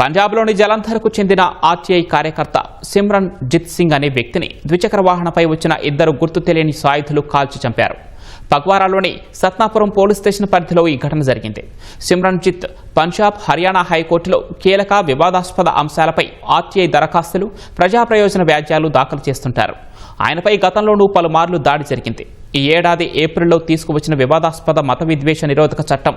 పంజాబ్లోని జలంధర్కు చెందిన ఆర్టీఐ కార్యకర్త సిమ్రన్ జిత్ సింగ్ అనే వ్యక్తిని ద్విచక్ర వాహనంపై వచ్చిన ఇద్దరు గుర్తు తెలియని సాయుధులు కాల్చి చంపారు. పగ్వారాలోని సత్నాపురం పోలీస్ స్టేషన్ పరిధిలో ఈ ఘటన జరిగింది. సిమ్రన్ జిత్ పంజాబ్, హర్యానా హైకోర్టులో కీలక వివాదాస్పద అంశాలపై ఆర్టీఐ దరఖాస్తులు, ప్రజా ప్రయోజన వ్యాజ్యాలు దాఖలు చేస్తుంటారు. ఆయనపై గతంలోనూ పలుమార్లు దాడి జరిగింది. ఈ ఏడాది ఏప్రిల్లో తీసుకువచ్చిన వివాదాస్పద మత విద్వేష నిరోధక చట్టం,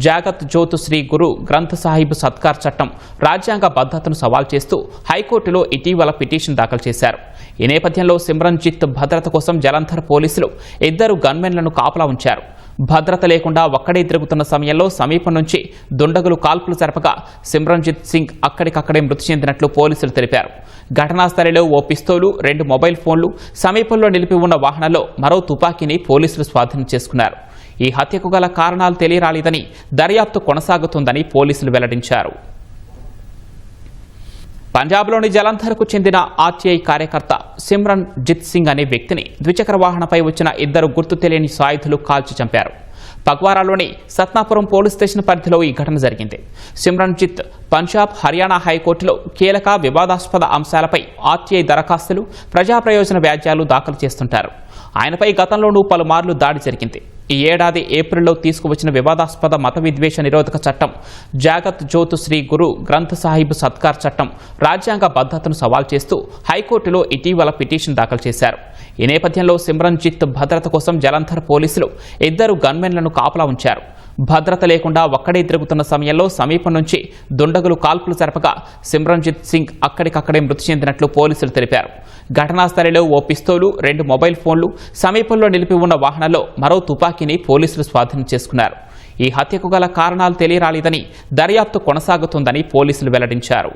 జాగత్ జోత్ శ్రీ గురు గ్రంథ్ సాహిబ్ సత్కార్ చట్టం రాజ్యాంగ భద్రతను సవాల్ చేస్తూ హైకోర్టులో ఇటీవల పిటిషన్ దాఖలు చేశారు. ఈ నేపథ్యంలో సిమ్రన్ జిత్ భద్రత కోసం జలంధర్ పోలీసులు ఇద్దరు గన్మెన్లను కాపలా ఉంచారు. భద్రత లేకుండా ఒక్కడే తిరుగుతున్న సమయంలో సమీపం నుంచి దుండగులు కాల్పులు జరపగా సిమ్రన్జిత్ సింగ్ అక్కడికక్కడే మృతి చెందినట్లు పోలీసులు తెలిపారు. ఘటనా స్థలిలో ఓ పిస్తోలు, 2 మొబైల్ ఫోన్లు, సమీపంలో నిలిపి ఉన్న వాహనంలో మరో తుపాకీని పోలీసులు స్వాధీనం చేసుకున్నారు. ఈ హత్యకు గల కారణాలు తెలియరాలేదని, దర్యాప్తు కొనసాగుతుందని పోలీసులు వెల్లడించారు. పంజాబ్లోని జలంధర్కు చెందిన ఆర్టీఐ కార్యకర్త సిమ్రన్ జిత్ సింగ్ అనే వ్యక్తిని ద్విచక్ర వాహనంపై వచ్చిన ఇద్దరు గుర్తు తెలియని సాయుధులు కాల్చి చంపారు. పగ్వారాలోని సత్నాపురం పోలీస్ స్టేషన్ పరిధిలో ఈ ఘటన జరిగింది. సిమ్రన్ జిత్ పంజాబ్, హర్యానా హైకోర్టులో కీలక వివాదాస్పద అంశాలపై ఆర్టీఐ దరఖాస్తులు, ప్రజా ప్రయోజన వ్యాజ్యాలు దాఖలు చేస్తుంటారు. ఆయనపై గతంలోనూ పలుమార్లు దాడి జరిగింది. ఈ ఏడాది ఏప్రిల్లో తీసుకువచ్చిన వివాదాస్పద మత విద్వేష నిరోధక చట్టం, జాగత్ జోత్ శ్రీ గురు గ్రంథ్ సాహిబ్ సత్కార్ చట్టం రాజ్యాంగ భద్రతను సవాల్ చేస్తూ హైకోర్టులో ఇటీవల పిటిషన్ దాఖలు చేశారు. ఈ నేపథ్యంలో సిమ్రన్ జిత్ భద్రత కోసం జలంధర్ పోలీసులు ఇద్దరు గన్మెన్లను కాపలా ఉంచారు. భద్రత లేకుండా ఒక్కడే తిరుగుతున్న సమయంలో సమీపం నుంచి దుండగులు కాల్పులు జరపగా సిమ్రన్జిత్ సింగ్ అక్కడికక్కడే మృతి చెందినట్లు పోలీసులు తెలిపారు. ఘటనా స్థలిలో ఓ పిస్తోలు, 2 మొబైల్ ఫోన్లు, సమీపంలో నిలిపి ఉన్న వాహనంలో మరో తుపాకీని పోలీసులు స్వాధీనం చేసుకున్నారు. ఈ హత్యకు గల కారణాలు తెలియరాలేదని, దర్యాప్తు కొనసాగుతుందని పోలీసులు వెల్లడించారు.